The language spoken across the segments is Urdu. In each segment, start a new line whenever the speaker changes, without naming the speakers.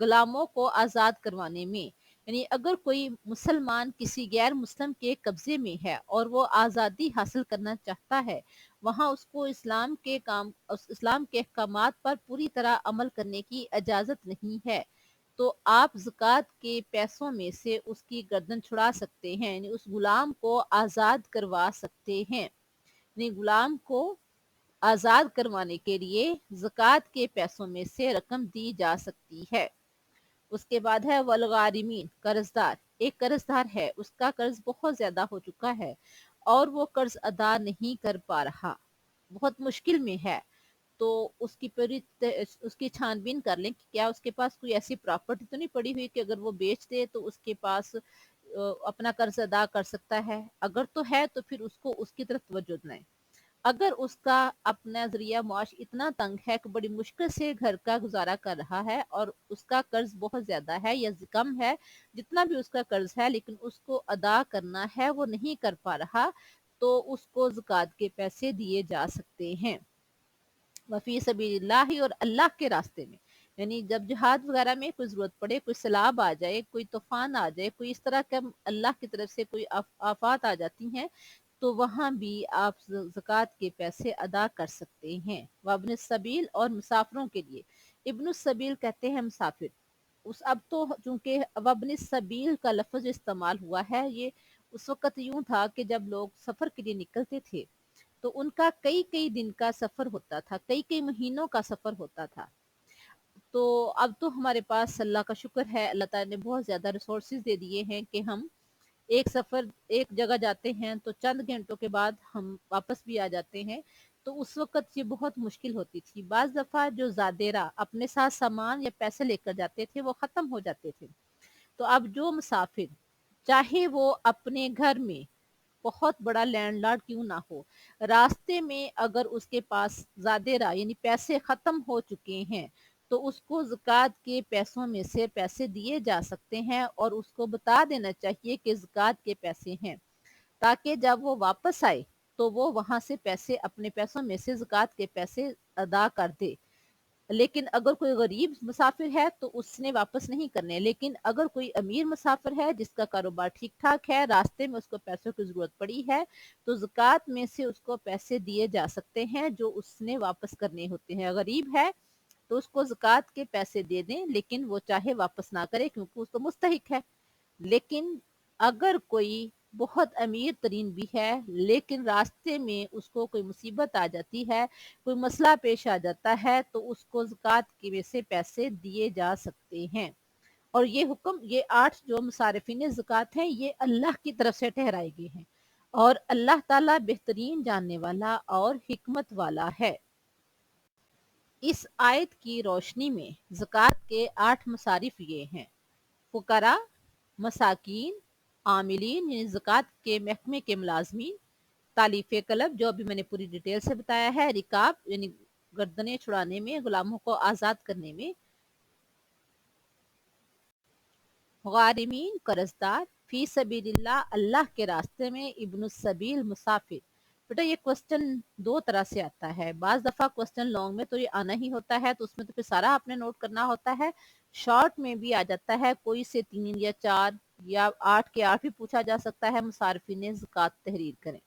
غلاموں کو آزاد کروانے میں، یعنی اگر کوئی مسلمان کسی غیر مسلم کے قبضے میں ہے اور وہ آزادی حاصل کرنا چاہتا ہے، وہاں اس کو اسلام کے احکامات پر پوری طرح عمل کرنے کی اجازت نہیں ہے، تو آپ زکوٰۃ کے پیسوں میں سے اس کی گردن چھڑا سکتے ہیں، یعنی اس غلام کو آزاد کروا سکتے ہیں، یعنی غلام کو آزاد کروانے کے لیے زکوٰۃ کے پیسوں میں سے رقم دی جا سکتی ہے۔ اس کے بعد ہے والغارمین، قرض دار۔ ایک قرض دار ہے، اس کا قرض بہت زیادہ ہو چکا ہے اور وہ قرض ادا نہیں کر پا رہا، بہت مشکل میں ہے، تو اس کی چھان بین کر لیں کہ کیا اس کے پاس کوئی ایسی پراپرٹی تو نہیں پڑی ہوئی کہ اگر وہ بیچ دے تو اس کے پاس اپنا قرض ادا کر سکتا ہے، اگر تو ہے تو پھر اس کو اس کی طرف توجہ دلائیں۔ اگر اس کا اپنا ذریعہ معاش اتنا تنگ ہے کہ بڑی مشکل سے گھر کا گزارا کر رہا ہے اور اس کا قرض بہت زیادہ ہے یا کم ہے، جتنا بھی اس کا قرض ہے لیکن اس کو ادا کرنا ہے وہ نہیں کر پا رہا، تو اس کو زکوٰۃ کے پیسے دیے جا سکتے ہیں۔ وفی سبیل اللہ، اور اللہ کے راستے میں، یعنی جب جہاد وغیرہ میں کوئی ضرورت پڑے، کوئی سیلاب آ جائے، کوئی طوفان آ جائے، کوئی اس طرح کا اللہ کی طرف سے کوئی آفات آ جاتی ہیں، تو وہاں بھی آپ زکوٰۃ کے پیسے ادا کر سکتے ہیں۔ وابن السبیل، اور مسافروں کے لیے، ابن السبیل کہتے ہیں مسافر۔ اب تو چونکہ وابن السبیل کا لفظ استعمال ہوا ہے، یہ اس وقت یوں تھا کہ جب لوگ سفر کے لیے نکلتے تھے تو ان کا کئی کئی دن کا سفر ہوتا تھا، کئی کئی مہینوں کا سفر ہوتا تھا، تو اب تو ہمارے پاس اللہ کا شکر ہے، اللہ تعالیٰ نے بہت زیادہ ریسورسز دے دیے ہیں کہ ہم ایک جگہ جاتے ہیں تو چند گھنٹوں کے بعد ہم واپس بھی آ جاتے ہیں، تو اس وقت یہ بہت مشکل ہوتی تھی۔ بعض دفعہ جو زادیرہ اپنے ساتھ سامان یا پیسے لے کر جاتے تھے وہ ختم ہو جاتے تھے، تو اب جو مسافر چاہے وہ اپنے گھر میں بہت بڑا لینڈ لارڈ کیوں نہ ہو، راستے میں اگر اس کے پاس زادیرہ یعنی پیسے ختم ہو چکے ہیں تو اس کو زکوٰۃ کے پیسوں میں سے پیسے دیے جا سکتے ہیں، اور اس کو بتا دینا چاہیے کہ زکوٰۃ کے پیسے ہیں، تاکہ جب وہ واپس آئے تو وہ وہاں سے پیسے اپنے پیسوں میں سے زکوٰۃ کے پیسے ادا کر دے۔ لیکن اگر کوئی غریب مسافر ہے تو اس نے واپس نہیں کرنے، لیکن اگر کوئی امیر مسافر ہے جس کا کاروبار ٹھیک ٹھاک ہے، راستے میں اس کو پیسوں کی ضرورت پڑی ہے، تو زکوٰۃ میں سے اس کو پیسے دیے جا سکتے ہیں جو اس نے واپس کرنے ہوتے ہیں۔ غریب ہے تو اس کو زکوٰۃ کے پیسے دے دیں، لیکن وہ چاہے واپس نہ کرے کیونکہ اس کو مستحق ہے۔ لیکن اگر کوئی بہت امیر ترین بھی ہے لیکن راستے میں اس کو کوئی مصیبت آ جاتی ہے، کوئی مسئلہ پیش آ جاتا ہے، تو اس کو زکوٰۃ کی میں سے پیسے دیے جا سکتے ہیں۔ اور یہ حکم، یہ 8 جو مصارفین زکوٰۃ ہیں، یہ اللہ کی طرف سے ٹھہرائے گئے ہیں، اور اللہ تعالیٰ بہترین جاننے والا اور حکمت والا ہے۔ اس آیت کی روشنی میں زکوٰۃ کے 8 مصارف یہ ہیں: فقراء، مساکین، عاملین یعنی زکوٰۃ کے محکمے کے ملازمین، تالیف قلب جو ابھی میں نے پوری ڈیٹیل سے بتایا ہے، رکاب یعنی گردنیں چھڑانے میں، غلاموں کو آزاد کرنے میں، غارمین قرض دار، فی سبیل اللہ اللہ کے راستے میں، ابن السبیل مسافر۔ بیٹا یہ کوسچن 2 طرح سے آتا ہے، بعض دفعہ کوسچن لانگ میں تو یہ آنا ہی ہوتا ہے، تو اس میں تو پھر سارا آپ نے نوٹ کرنا ہوتا ہے، شارٹ میں بھی آ جاتا ہے، کوئی سے 3 یا 4 یا 8 کے 8 بھی پوچھا جا سکتا ہے، مصارفین زکوٰۃ تحریر کریں۔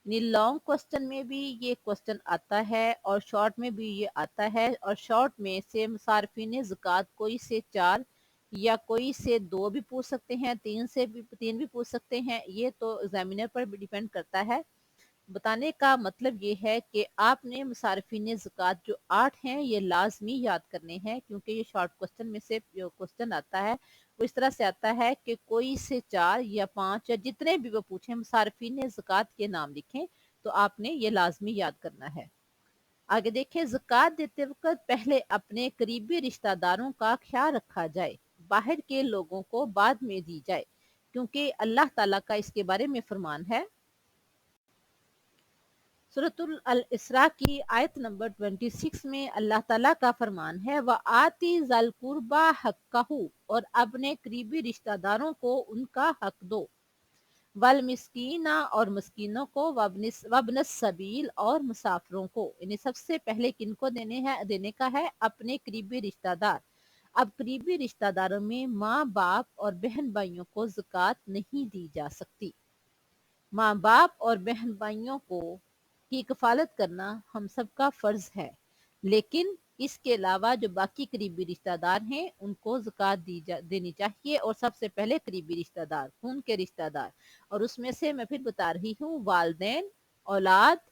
یعنی لانگ کوسچن میں بھی یہ کوسچن آتا ہے اور شارٹ میں بھی یہ آتا ہے، اور شارٹ میں سے مصارفین زکوٰۃ کوئی سے 4 یا کوئی سے 2 بھی پوچھ سکتے ہیں، 3 بھی پوچھ سکتے ہیں، یہ تو ایگزامینر پر بھی ڈیپینڈ کرتا ہے۔ بتانے کا مطلب یہ ہے کہ آپ نے مصارفین زکوٰۃ جو 8 ہیں یہ لازمی یاد کرنے ہیں، کیونکہ یہ شارٹ کوسچن میں سے جو کوسچن آتا ہے وہ اس طرح سے آتا ہے کہ کوئی سے 4 یا 5 یا جتنے بھی وہ پوچھیں، مصارفین زکوٰۃ کے نام لکھیں، تو آپ نے یہ لازمی یاد کرنا ہے۔ آگے دیکھیں، زکوٰۃ دیتے وقت پہلے اپنے قریبی رشتہ داروں کا خیال رکھا جائے، باہر کے لوگوں کو بعد میں دی جائے، کیونکہ اللہ تعالیٰ کا اس کے بارے میں فرمان ہے۔ سورۃ الاسراء کی آیت نمبر 26 میں اللہ تعالیٰ کا فرمان ہے، وَآتِ ذَا الْقُرْبَى حَقَّهُ، اور اپنے قریبی رشتہ داروں کو ان کا حق دو، والمسکین، اور مسکینوں کو، وابن السبیل، اور مسافروں کو، یعنی سب سے پہلے کن کو دینے کا ہے؟ اپنے قریبی رشتہ دار۔ اب قریبی رشتہ داروں میں ماں باپ اور بہن بھائیوں کو زکوٰۃ نہیں دی جا سکتی۔ ماں باپ اور بہن بھائیوں کی کفالت کرنا ہم سب کا فرض ہے، لیکن اس کے علاوہ جو باقی قریبی رشتہ دار ہیں ان کو زکوٰۃ دینی چاہیے، اور سب سے پہلے قریبی رشتہ دار، خون کے رشتہ دار، اور اس میں سے میں پھر بتا رہی ہوں والدین، اولاد،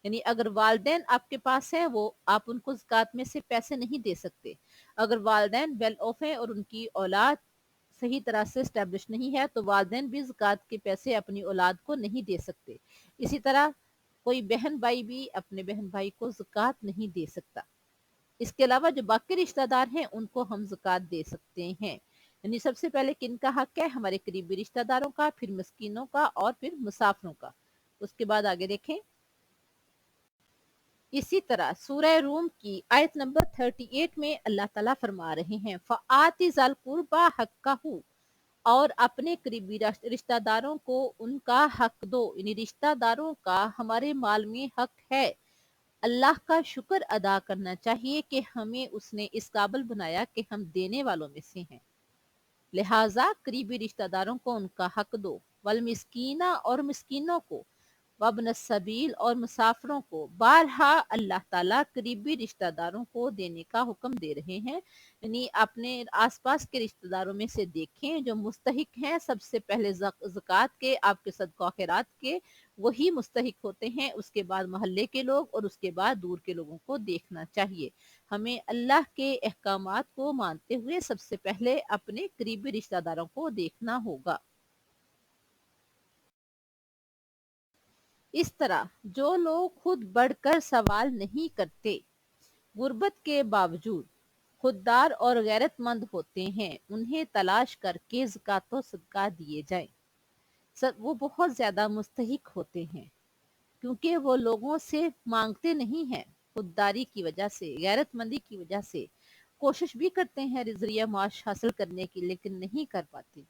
یعنی اگر والدین آپ کے پاس ہیں وہ آپ ان کو زکوٰۃ میں سے پیسے نہیں دے سکتے۔ اگر والدین ویل آف ہیں اور ان کی اولاد صحیح طرح سے اسٹیبلش نہیں ہے تو والدین بھی زکوٰۃ کے پیسے اپنی اولاد کو نہیں دے سکتے۔ اسی طرح کوئی بہن بھائی بھی اپنے بہن بھائی کو زکوٰۃ نہیں دے سکتا۔ اس کے علاوہ جو باقی رشتہ دار ہیں ان کو ہم زکوٰۃ دے سکتے ہیں۔ یعنی سب سے پہلے کن کا حق ہے؟ ہمارے قریبی رشتہ داروں کا، پھر مسکینوں کا، اور پھر مسافروں کا۔ اس کے بعد آگے دیکھیں۔ اسی طرح سورہ روم کی آیت نمبر 38 میں اللہ تعالیٰ فرما رہے ہیں فَآتِ ذَا الْقُرْبَى حَقَّهُ، اور اپنے قریبی رشتہ داروں کو ان کا حق دو، یعنی رشتہ داروں کا ہمارے مال میں حق ہے۔ اللہ کا شکر ادا کرنا چاہیے کہ ہمیں اس نے اس قابل بنایا کہ ہم دینے والوں میں سے ہیں، لہٰذا قریبی رشتہ داروں کو ان کا حق دو، والمسکینہ، اور مسکینوں کو، وابن السبیل، اور مسافروں کو۔ بارہا اللہ تعالیٰ قریبی رشتہ داروں کو دینے کا حکم دے رہے ہیں، یعنی اپنے آس پاس کے رشتہ داروں میں سے دیکھیں جو مستحق ہیں سب سے پہلے زکوٰۃ کے، آپ کے صدقہ و خیرات کے، وہی مستحق ہوتے ہیں، اس کے بعد محلے کے لوگ، اور اس کے بعد دور کے لوگوں کو دیکھنا چاہیے۔ ہمیں اللہ کے احکامات کو مانتے ہوئے سب سے پہلے اپنے قریبی رشتہ داروں کو دیکھنا ہوگا۔ اس طرح جو لوگ خود بڑھ کر سوال نہیں کرتے، غربت کے باوجود خوددار اور غیرت مند ہوتے ہیں، انہیں تلاش کر کے زکوٰۃ و صدقہ دیے جائیں۔ وہ بہت زیادہ مستحق ہوتے ہیں، کیونکہ وہ لوگوں سے مانگتے نہیں ہیں، خودداری کی وجہ سے، غیرت مندی کی وجہ سے کوشش بھی کرتے ہیں ذریعہ معاش حاصل کرنے کی، لیکن نہیں کر پاتے۔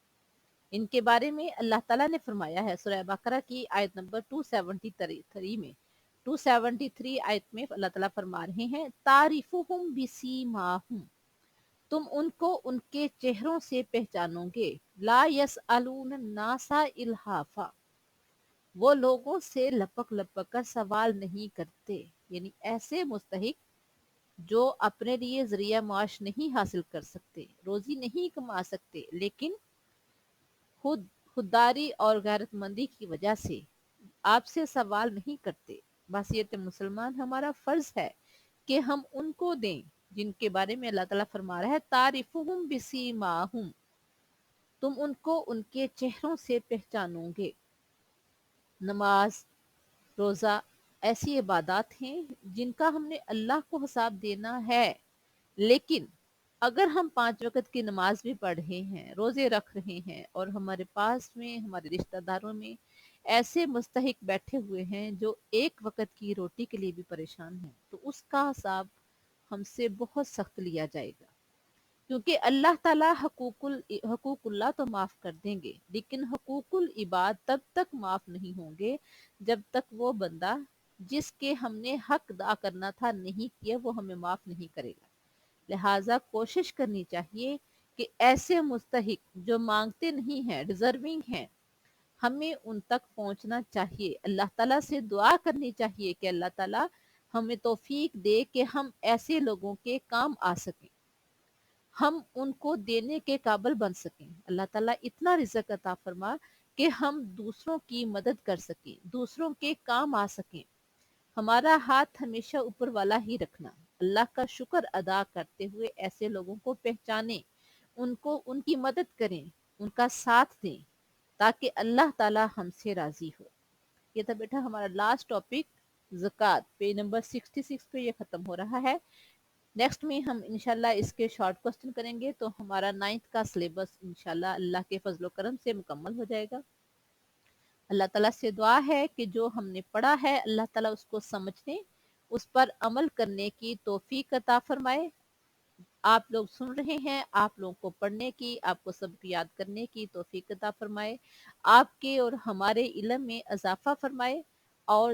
ان کے بارے میں اللہ تعالیٰ نے فرمایا ہے سورہ بقرہ کی آیت نمبر 273 میں، 273 آیت میں اللہ تعالیٰ فرما رہے ہیں تعریفہم بسیماہم، تم ان کو ان کے چہروں سے پہچانو گے، لا یسألون الناس الحافا، وہ لوگوں سے لپک لپک کر سوال نہیں کرتے، یعنی ایسے مستحق جو اپنے لیے ذریعہ معاش نہیں حاصل کر سکتے، روزی نہیں کما سکتے، لیکن خودداری اور غیرت مندی کی وجہ سے آپ سے سوال نہیں کرتے۔ بحیثیت مسلمان ہمارا فرض ہے کہ ہم ان کو دیں جن کے بارے میں اللہ تعالیٰ فرما رہا ہے تعریفہم بسیماہم، تم ان کو ان کے چہروں سے پہچانو گے۔ نماز، روزہ ایسی عبادات ہیں جن کا ہم نے اللہ کو حساب دینا ہے، لیکن اگر ہم 5 وقت کی نماز بھی پڑھ رہے ہیں، روزے رکھ رہے ہیں، اور ہمارے پاس میں ہمارے رشتہ داروں میں ایسے مستحق بیٹھے ہوئے ہیں جو ایک وقت کی روٹی کے لیے بھی پریشان ہیں، تو اس کا حساب ہم سے بہت سخت لیا جائے گا، کیونکہ اللہ تعالیٰ حقوق اللہ تو معاف کر دیں گے، لیکن حقوق العباد تب تک معاف نہیں ہوں گے جب تک وہ بندہ جس کے ہم نے حق ادا کرنا تھا نہیں کیا وہ ہمیں معاف نہیں کرے گا۔ لہٰذا کوشش کرنی چاہیے کہ ایسے مستحق جو مانگتے نہیں ہیں، ڈیزرونگ ہیں، ہمیں ان تک پہنچنا چاہیے۔ اللہ تعالیٰ سے دعا کرنی چاہیے کہ اللہ تعالیٰ ہمیں توفیق دے کہ ہم ایسے لوگوں کے کام آ سکیں، ہم ان کو دینے کے قابل بن سکیں۔ اللہ تعالیٰ اتنا رزق عطا فرما کہ ہم دوسروں کی مدد کر سکیں، دوسروں کے کام آ سکیں۔ ہمارا ہاتھ ہمیشہ اوپر والا ہی رکھنا، اللہ کا شکر ادا کرتے ہوئے ایسے لوگوں کو پہچانیں، ان کی مدد کریں، ان کا ساتھ دیں، تاکہ اللہ تعالی ہم سے راضی ہو۔ یہ تھا بیٹا ہمارا لاسٹ ٹاپک، زکوٰۃ، پیج نمبر 66 پہ یہ ختم ہو رہا ہے۔ نیکسٹ میں ہم انشاءاللہ اس کے شارٹ کوسچن کریں گے تو ہمارا 9th کا سلیبس انشاءاللہ اللہ کے فضل و کرم سے مکمل ہو جائے گا۔ اللہ تعالیٰ سے دعا ہے کہ جو ہم نے پڑھا ہے اللہ تعالیٰ اس کو سمجھنے، اس پر عمل کرنے کی توفیق عطا فرمائے۔ آپ لوگ سن رہے ہیں، آپ لوگوں کو پڑھنے کی، آپ کو سب یاد کرنے کی توفیق عطا فرمائے، آپ کے اور ہمارے علم میں اضافہ فرمائے، اور